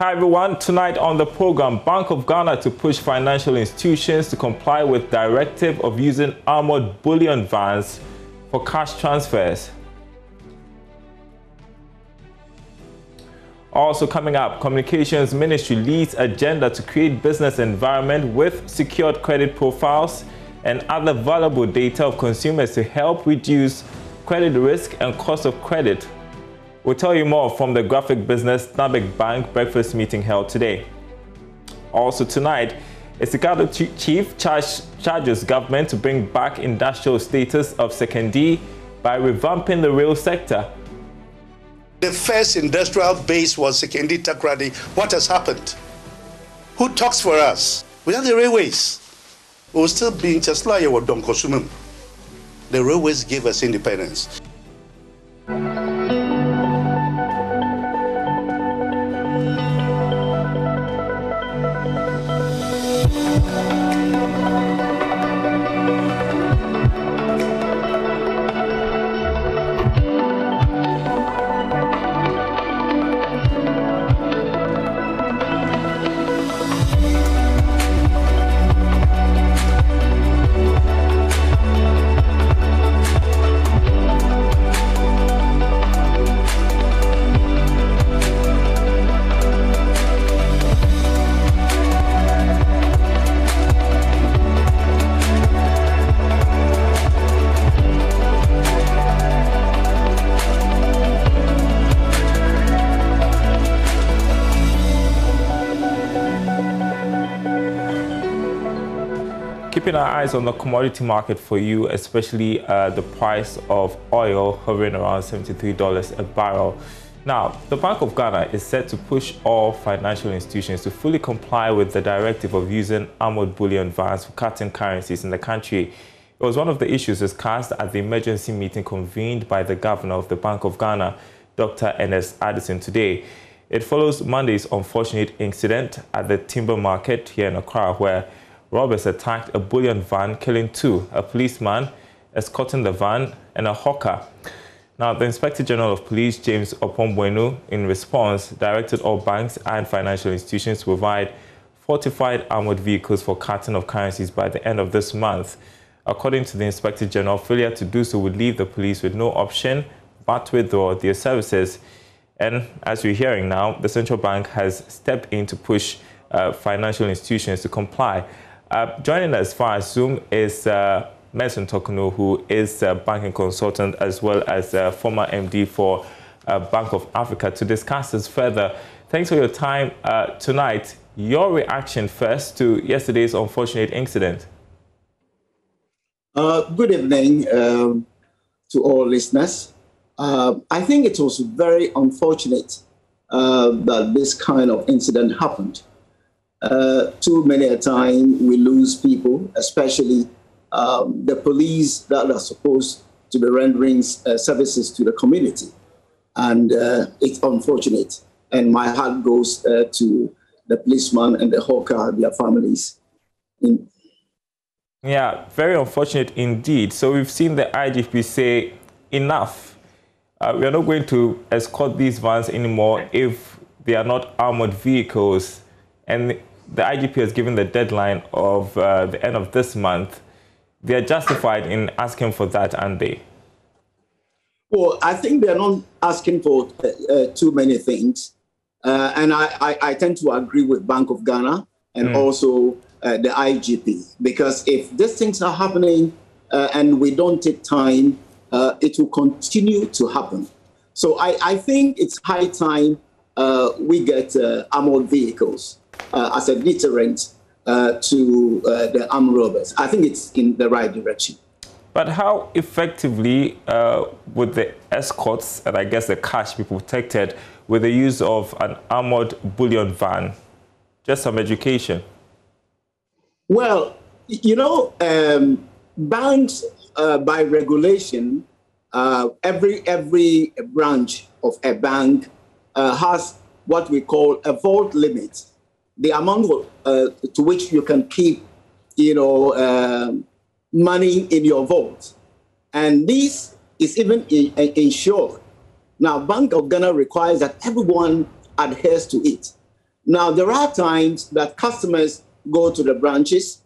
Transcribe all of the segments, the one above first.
Hi everyone, tonight on the program, Bank of Ghana to push financial institutions to comply with directive of using armored bullion vans for cash transfers. Also coming up, Communications Ministry leads agenda to create business environment with secured credit profiles and other valuable data of consumers to help reduce credit risk and cost of credit. We'll tell you more from the graphic business Stanbic Bank breakfast meeting held today. Also tonight, Isikado chief charges government to bring back industrial status of Sekondi by revamping the rail sector. The first industrial base was Sekondi Takoradi. What has happened? Who talks for us? Without the railways, we will still be just like our Don Kosumum. The railways gave us independence. Keeping our eyes on the commodity market for you, especially the price of oil hovering around $73 a barrel. Now, the Bank of Ghana is set to push all financial institutions to fully comply with the directive of using armored bullion vans for cutting currencies in the country. It was one of the issues discussed at the emergency meeting convened by the governor of the Bank of Ghana, Dr. Ernest Addison, today. It follows Monday's unfortunate incident at the timber market here in Accra, where robbers attacked a bullion van, killing two, a policeman escorting the van and a hawker. Now, the Inspector General of Police, James Opombwenu, in response, directed all banks and financial institutions to provide fortified armored vehicles for cutting of currencies by the end of this month. According to the Inspector General, failure to do so would leave the police with no option but to withdraw their services. And as we're hearing now, the central bank has stepped in to push financial institutions to comply. Joining us via Zoom is Mason Tokuno, who is a banking consultant as well as a former MD for Bank of Africa, to discuss this further. Thanks for your time tonight. Your reaction first to yesterday's unfortunate incident. Good evening to all listeners. I think it was very unfortunate that this kind of incident happened. Too many a time we lose people, especially the police that are supposed to be rendering services to the community. And it's unfortunate. And my heart goes to the policeman and the hawker, their families. Yeah, very unfortunate indeed. So we've seen the IGP say, enough. We are not going to escort these vans anymore if they are not armored vehicles. And the IGP has given the deadline of the end of this month. They are justified in asking for that, aren't they? Well, I think they're not asking for too many things. And I tend to agree with Bank of Ghana and also the IGP, because if these things are happening and we don't take time, it will continue to happen. So I think it's high time we get armored vehicles as a deterrent to the armed robbers. I think it's in the right direction. But how effectively would the escorts and I guess the cash be protected with the use of an armored bullion van? Just some education. Well, you know, banks, by regulation, every branch of a bank has what we call a vault limit, the amount to which you can keep, money in your vault. And this is even insured. Now, Bank of Ghana requires that everyone adheres to it. Now, there are times that customers go to the branches,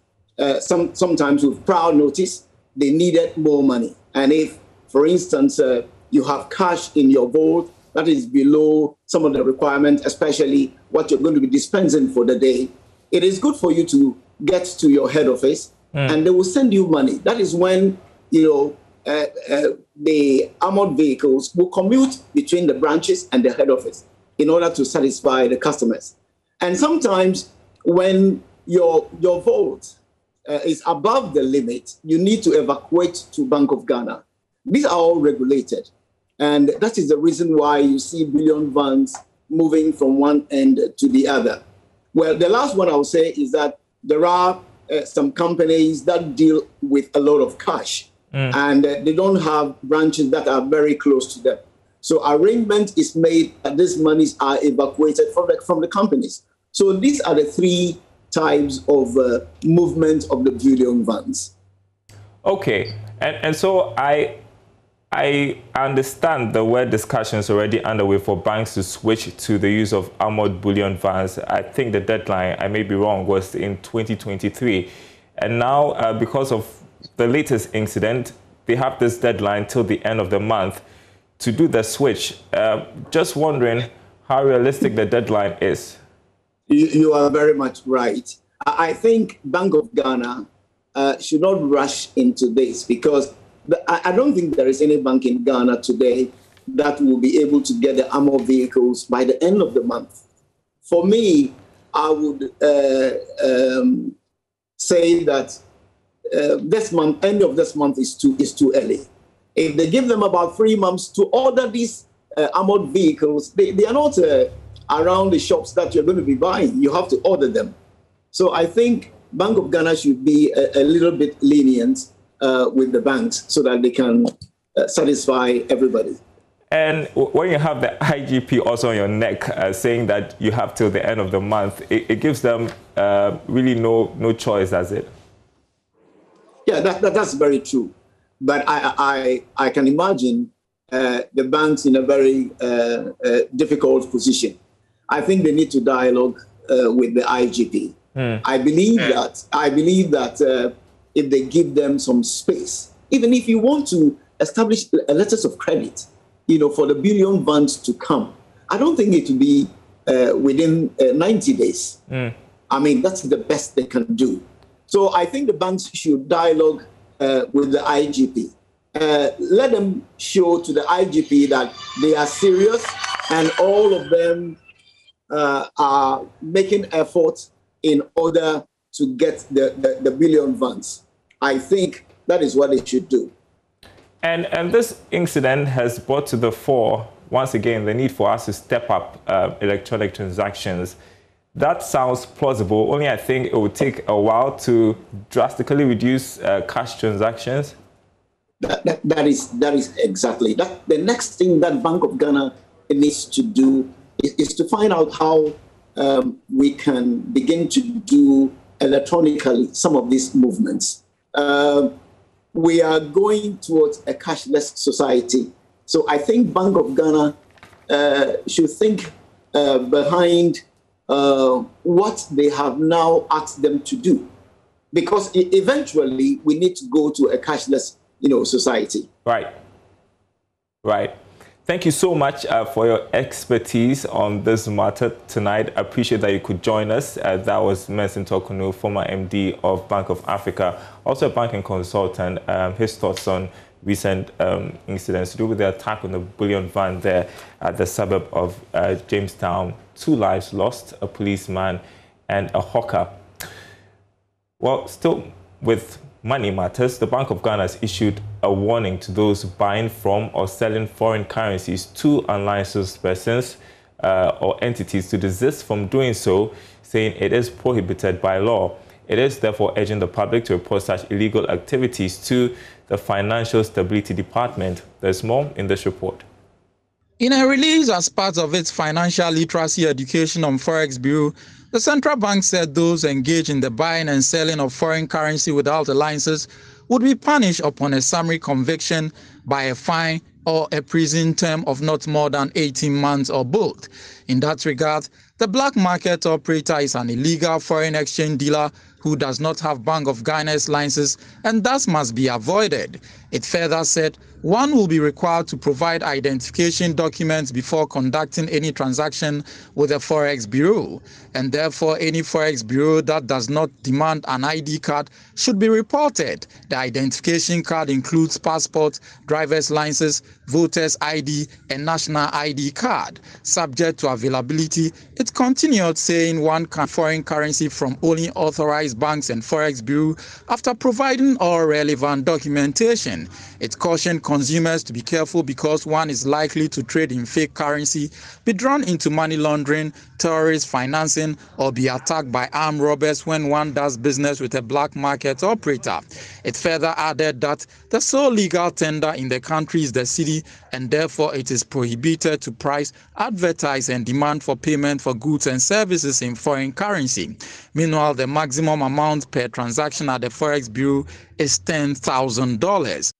sometimes with prior notice, they needed more money. And if, for instance, you have cash in your vault that is below some of the requirements, especially what you're going to be dispensing for the day, it is good for you to get to your head office and they will send you money. That is when, the armored vehicles will commute between the branches and the head office in order to satisfy the customers. And sometimes when your vault is above the limit, you need to evacuate to Bank of Ghana. These are all regulated. And that is the reason why you see bullion vans moving from one end to the other. Well, the last one I will say is that there are some companies that deal with a lot of cash and they don't have branches that are very close to them. So arrangement is made that these monies are evacuated from the companies. So these are the three types of movement of the bullion vans. Okay, and so I understand there were discussions already underway for banks to switch to the use of armored bullion vans. I think the deadline, I may be wrong, was in 2023. And now, because of the latest incident, they have this deadline till the end of the month to do the switch. Just wondering how realistic the deadline is. You are very much right. I think Bank of Ghana should not rush into this because I don't think there is any bank in Ghana today that will be able to get the armored vehicles by the end of the month. For me, I would say that this month, end of this month is too early. If they give them about 3 months to order these armored vehicles, they are not around the shops that you're going to be buying. You have to order them. So I think Bank of Ghana should be a little bit lenient with the banks so that they can satisfy everybody. And when you have the IGP also on your neck saying that you have till the end of the month, it gives them really no choice, does it? Yeah, that's very true. But I can imagine the banks in a very difficult position. I think they need to dialogue with the IGP. I believe that if they give them some space, even if you want to establish letters of credit, for the bullion vans to come, I don't think it will be within 90 days. I mean, that's the best they can do. So I think the banks should dialogue with the IGP. Let them show to the IGP that they are serious and all of them are making efforts in order to get the bullion vans. I think that is what they should do. And this incident has brought to the fore, once again, the need for us to step up electronic transactions. That sounds plausible, only I think it would take a while to drastically reduce cash transactions. That is exactly that. The next thing that Bank of Ghana needs to do is to find out how we can begin to do electronically some of these movements. We are going towards a cashless society. So I think Bank of Ghana should think behind what they have now asked them to do. Because eventually we need to go to a cashless society. Right. Thank you so much for your expertise on this matter tonight. I appreciate that you could join us. That was Menson Tokunu, former MD of Bank of Africa, also a banking consultant. His thoughts on recent incidents to do with the attack on the bullion van there at the suburb of Jamestown. 2 lives lost, a policeman and a hawker. Well, still with money matters, the Bank of Ghana has issued a warning to those buying from or selling foreign currencies to unlicensed persons or entities to desist from doing so, saying it is prohibited by law. It is therefore urging the public to report such illegal activities to the Financial Stability Department. There's more in this report. In a release as part of its financial literacy education on Forex Bureau, the central bank said those engaged in the buying and selling of foreign currency without a license would be punished upon a summary conviction by a fine or a prison term of not more than 18 months or both. In that regard, the black market operator is an illegal foreign exchange dealer who does not have Bank of Ghana's license and thus must be avoided. It further said one will be required to provide identification documents before conducting any transaction with the Forex Bureau, and therefore any Forex Bureau that does not demand an ID card should be reported. The identification card includes passport, driver's license, voter's ID, and national ID card. Subject to availability, it continued saying one can foreign currency from only authorized banks and Forex Bureau after providing all relevant documentation. It cautioned consumers to be careful because one is likely to trade in fake currency, be drawn into money laundering, terrorist financing, or be attacked by armed robbers when one does business with a black market operator. It further added that the sole legal tender in the country is the cedi, and therefore it is prohibited to price, advertise, and demand for payment for goods and services in foreign currency. Meanwhile, the maximum amount per transaction at the Forex Bureau is $10,000.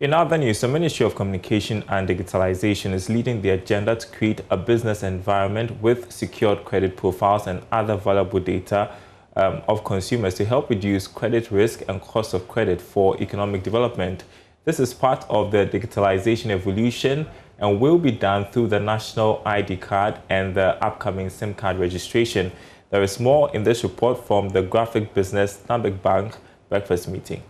In other news, the Ministry of Communication and Digitalization is leading the agenda to create a business environment with secured credit profiles and other valuable data of consumers to help reduce credit risk and cost of credit for economic development. This is part of the digitalization evolution and will be done through the national ID card and the upcoming SIM card registration. There is more in this report from the graphic business Stanbic Bank breakfast meeting.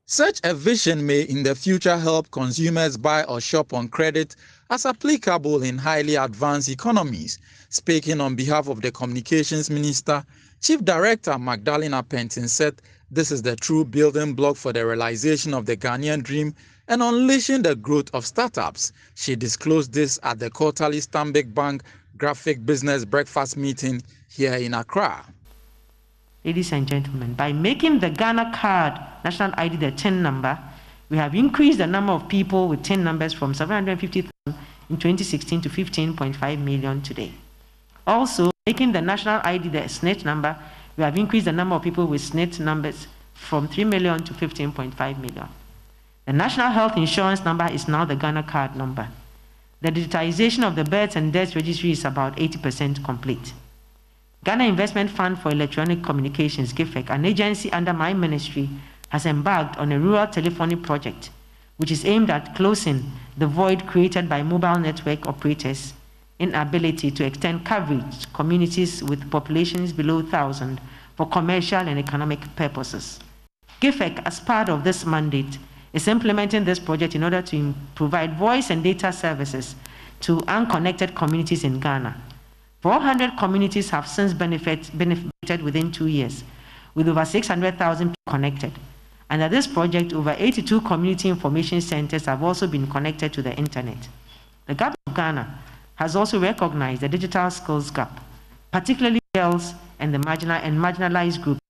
Such a vision may in the future help consumers buy or shop on credit as applicable in highly advanced economies. Speaking on behalf of the Communications Minister, Chief Director Magdalena Penton said this is the true building block for the realization of the Ghanaian dream and unleashing the growth of startups. She disclosed this at the quarterly Stanbic Bank graphic business breakfast meeting here in Accra. Ladies and gentlemen, by making the Ghana card national ID the TIN number, we have increased the number of people with TIN numbers from 750,000 in 2016 to 15.5 million today. Also, making the national ID the SNIT number, we have increased the number of people with SNIT numbers from 3 million to 15.5 million. The national health insurance number is now the Ghana card number. The digitization of the births and deaths registry is about 80% complete. Ghana Investment Fund for Electronic Communications, GIFEC, an agency under my ministry, has embarked on a rural telephony project, which is aimed at closing the void created by mobile network operators' inability to extend coverage to communities with populations below 1,000 for commercial and economic purposes. GIFEC, as part of this mandate, is implementing this project in order to provide voice and data services to unconnected communities in Ghana. 400 communities have since benefited within 2 years, with over 600,000 people connected. Under this project, over 82 community information centers have also been connected to the internet. The government of Ghana has also recognized the digital skills gap, particularly girls and the marginalized groups,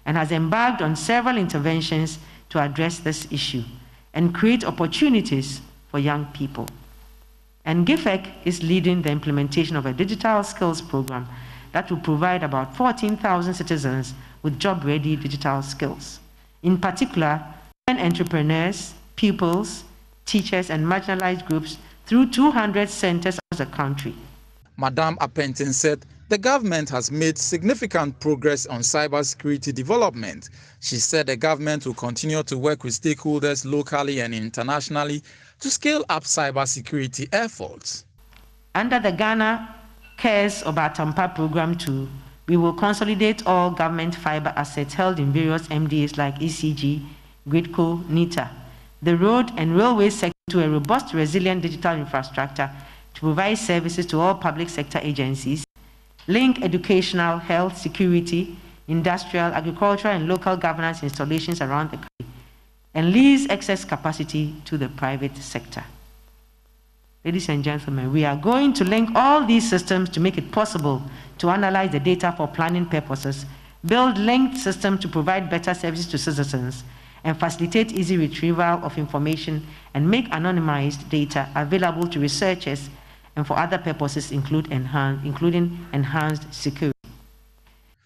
and has embarked on several interventions to address this issue and create opportunities for young people. And GIFEC is leading the implementation of a digital skills program that will provide about 14,000 citizens with job-ready digital skills. In particular, entrepreneurs, pupils, teachers, and marginalized groups through 200 centers across the country. Madame Apentin said the government has made significant progress on cybersecurity development. She said the government will continue to work with stakeholders locally and internationally to scale up cybersecurity efforts. Under the Ghana Cares Obatampa program too, we will consolidate all government fiber assets held in various MDAs like ECG, Gridco, NITA, the road and railway sector to a robust, resilient digital infrastructure to provide services to all public sector agencies, link educational, health, security, industrial, agricultural, and local governance installations around the country, and lease excess capacity to the private sector. Ladies and gentlemen, we are going to link all these systems to make it possible to analyze the data for planning purposes, build linked systems to provide better services to citizens, and facilitate easy retrieval of information and make anonymized data available to researchers and for other purposes including enhanced security.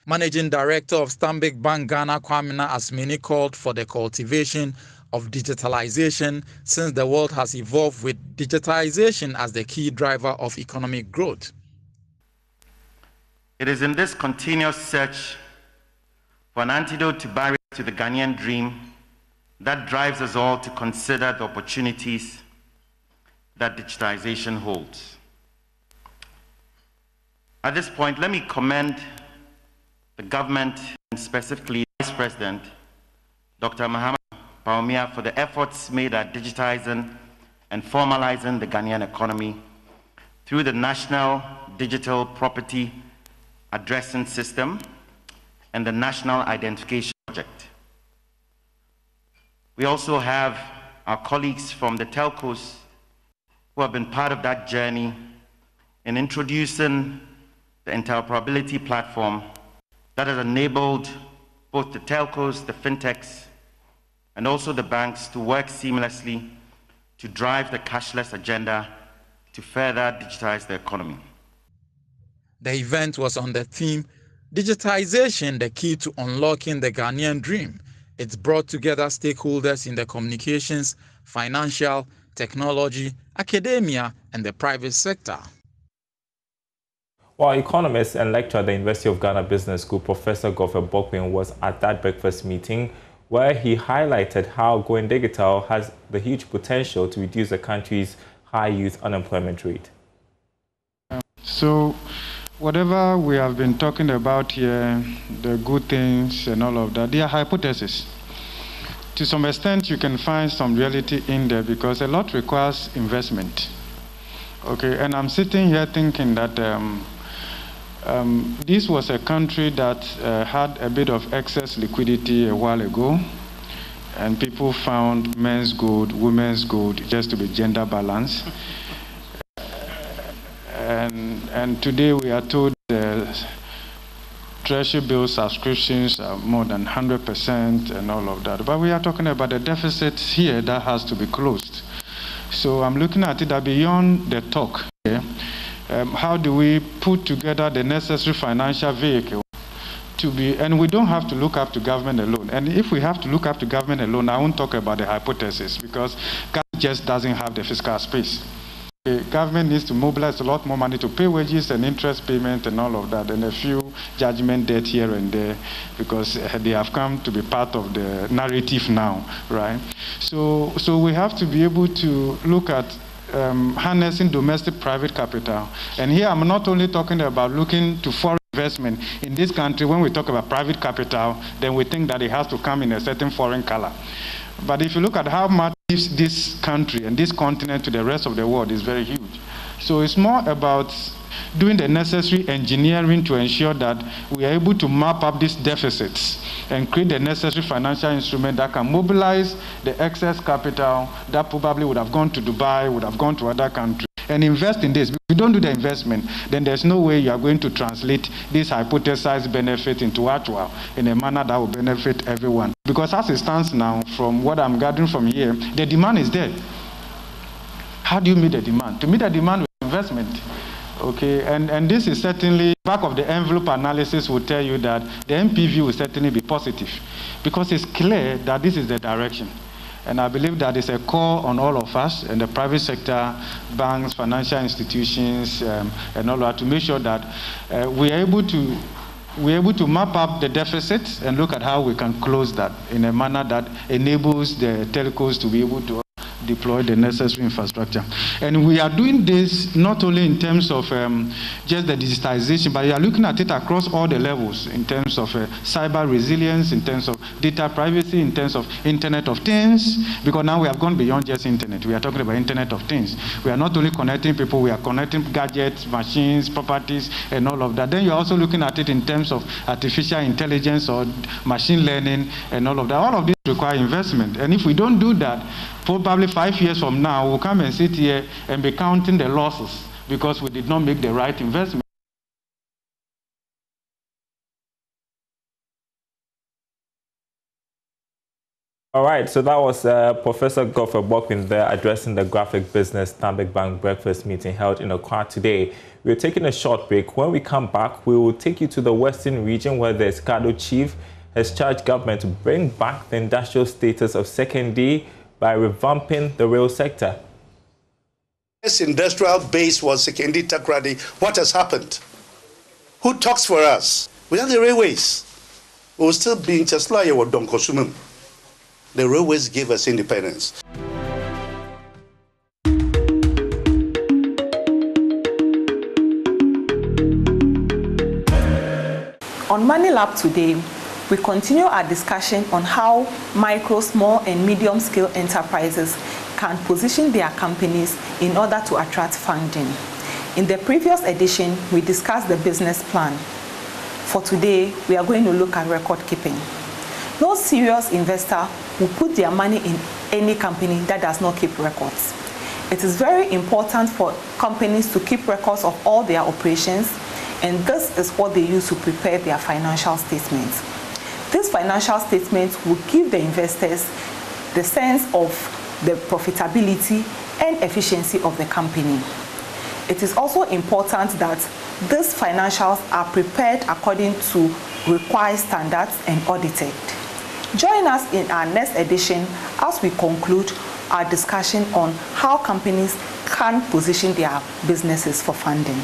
Managing Director of Stanbic Bank Ghana, Kwamina Asmini, called for the cultivation of digitalization since the world has evolved with digitization as the key driver of economic growth. It is in this continuous search for an antidote to barriers to the Ghanaian dream that drives us all to consider the opportunities that digitization holds. At this point, let me commend the government and specifically Vice President Dr. Mohamed Bawumia for the efforts made at digitizing and formalizing the Ghanaian economy through the National Digital Property Addressing System and the National Identification Project. We also have our colleagues from the telcos who have been part of that journey in introducing the interoperability platform that has enabled both the telcos, the fintechs, and also the banks to work seamlessly to drive the cashless agenda to further digitize the economy. The event was on the theme, Digitization, the Key to Unlocking the Ghanaian Dream. It brought together stakeholders in the communications, financial, technology, academia, and the private sector. While economist and lecturer at the University of Ghana Business School, Professor Godfrey Bokpin, was at that breakfast meeting where he highlighted how going digital has the huge potential to reduce the country's high youth unemployment rate. So whatever we have been talking about here, the good things and all of that, they are hypotheses. To some extent, you can find some reality in there because a lot requires investment. Okay, and I'm sitting here thinking that this was a country that had a bit of excess liquidity a while ago, and people found men's gold, women's gold, just to be gender balanced. And today we are told the treasury bill subscriptions are more than 100% and all of that. But we are talking about a deficit here that has to be closed. So I'm looking at it that beyond the talk here, how do we put together the necessary financial vehicle to be, and we don't have to look up to government alone. And if we have to look up to government alone, I won't talk about the hypothesis because government just doesn't have the fiscal space. The government needs to mobilize a lot more money to pay wages and interest payment and all of that, and a few judgment debt here and there because they have come to be part of the narrative now, right? So we have to be able to look at harnessing domestic private capital. And here I'm not only talking about looking to foreign investment. In this country, when we talk about private capital, then we think that it has to come in a certain foreign color. But if you look at how much this country and this continent to the rest of the world is very huge. So it's more about doing the necessary engineering to ensure that we are able to map up these deficits and create the necessary financial instrument that can mobilize the excess capital that probably would have gone to Dubai, would have gone to other countries, and invest in this. If you don't do the investment, then there's no way you are going to translate this hypothesized benefit into actual in a manner that will benefit everyone. Because as it stands now, from what I'm gathering from here, the demand is there. How do you meet the demand? To meet the demand with investment. Okay, and this is certainly, back of the envelope analysis will tell you that the NPV will certainly be positive because it's clear that this is the direction. And I believe that it's a call on all of us in the private sector, banks, financial institutions, and all that to make sure that we're able to map up the deficits and look at how we can close that in a manner that enables the telcos to be able to deploy the necessary infrastructure. And we are doing this not only in terms of just the digitization, but we are looking at it across all the levels in terms of cyber resilience, in terms of data privacy, in terms of Internet of Things, because now we have gone beyond just Internet. We are talking about Internet of Things. We are not only connecting people, we are connecting gadgets, machines, properties, and all of that. Then you're also looking at it in terms of artificial intelligence or machine learning and all of that. All of this require investment. And if we don't do that, probably 5 years from now, we'll come and sit here and be counting the losses because we did not make the right investment. All right, so that was Professor Godfrey Bokpin there addressing the Graphic Business Stanbic Bank breakfast meeting held in Accra today. We're taking a short break. When we come back, we will take you to the Western region where the Escado Chief has charged government to bring back the industrial status of Second D by revamping the rail sector. This industrial base was Second D Takoradi. What has happened? Who talks for us? Without the railways, we will still be in Chasla or Donkosumum. The railways gave us independence. On Money Lab today, we continue our discussion on how micro, small, and medium-scale enterprises can position their companies in order to attract funding. In the previous edition, we discussed the business plan. For today, we are going to look at record keeping. No serious investor will put their money in any company that does not keep records. It is very important for companies to keep records of all their operations, and this is what they use to prepare their financial statements. These financial statements will give the investors the sense of the profitability and efficiency of the company. It is also important that these financials are prepared according to required standards and audited. Join us in our next edition as we conclude our discussion on how companies can position their businesses for funding.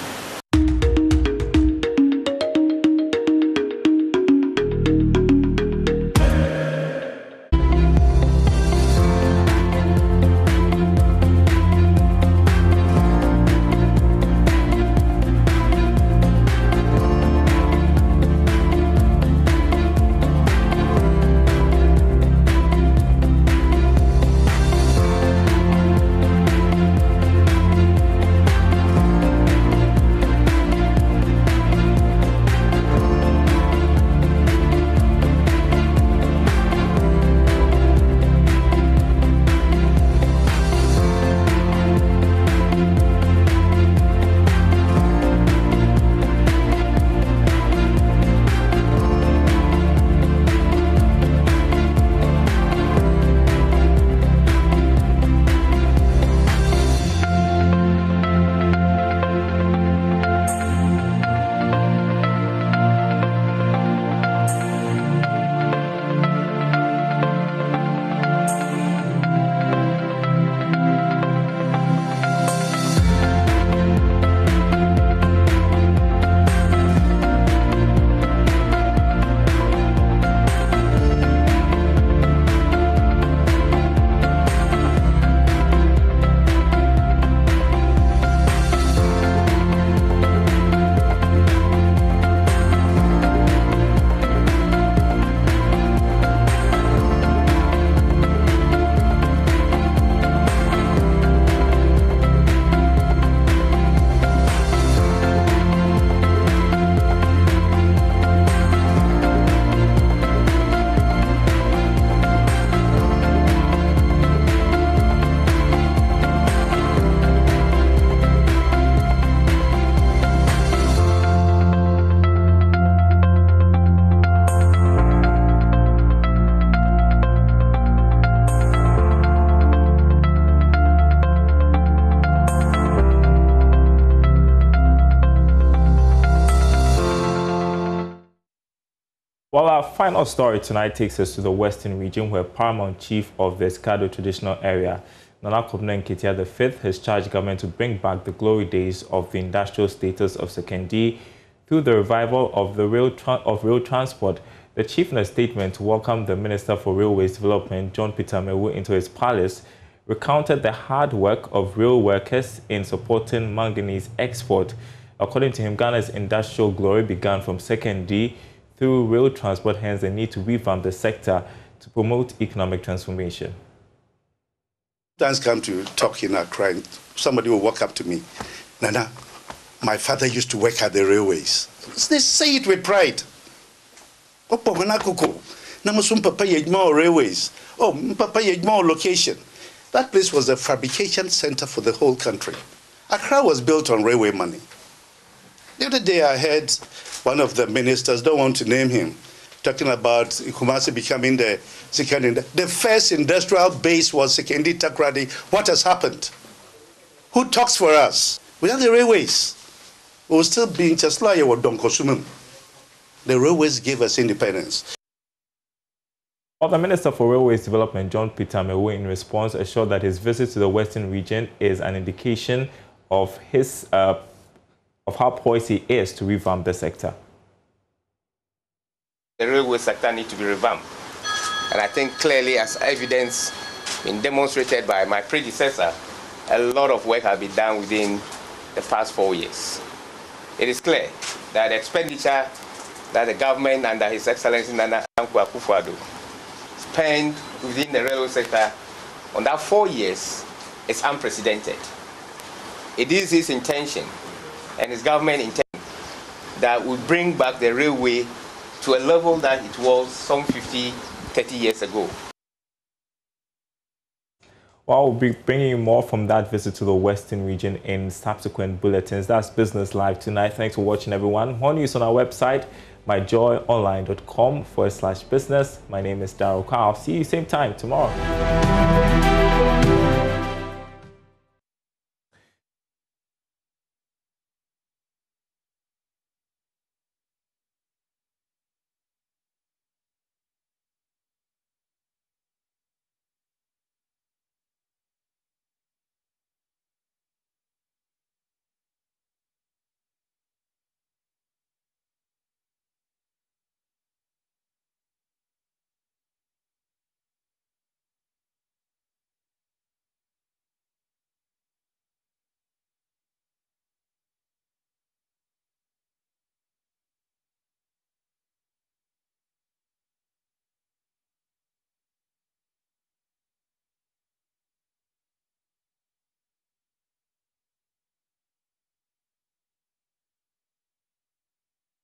Well, our final story tonight takes us to the Western region, where Paramount Chief of the Escado Traditional Area, Nana Kwabena Nketia V, has charged government to bring back the glory days of the industrial status of Second D through the revival of the rail transport. The chief, in a statement, welcomed the Minister for Railways Development, John Peter Mewu, into his palace, recounted the hard work of rail workers in supporting manganese export. According to him, Ghana's industrial glory began from Second D through rail transport, hence the need to revamp the sector to promote economic transformation. Times come to talk in Accra, and somebody will walk up to me, Nana, my father used to work at the railways. They say it with pride. Oh, Papa railways. Oh, Papa location. That place was a fabrication center for the whole country. Accra was built on railway money. The other day I heard one of the ministers, don't want to name him, talking about Kumasi becoming the second. The first industrial base was Second D Takoradi. What has happened? Who talks for us? Without the railways, we will still be in Chasla or Donkosumum. The railways gave us independence. Well, the Minister for Railways Development, John Peter Amewo, in response, assured that his visit to the Western region is an indication of his of how poised he is to revamp the sector. The railway sector needs to be revamped, and I think clearly, as evidence been demonstrated by my predecessor, a lot of work has been done within the past 4 years. It is clear that the expenditure that the government under His Excellency Nana Akufo-Addo spent within the railway sector on that 4 years is unprecedented. It is his intention and his government intent that will bring back the railway to a level that it was some 50, 30 years ago. Well, we'll be bringing you more from that visit to the Western region in subsequent bulletins. That's Business Live tonight. Thanks for watching, everyone. More news on our website, myjoyonline.com/business. My name is Daryl Kyle. See you same time tomorrow.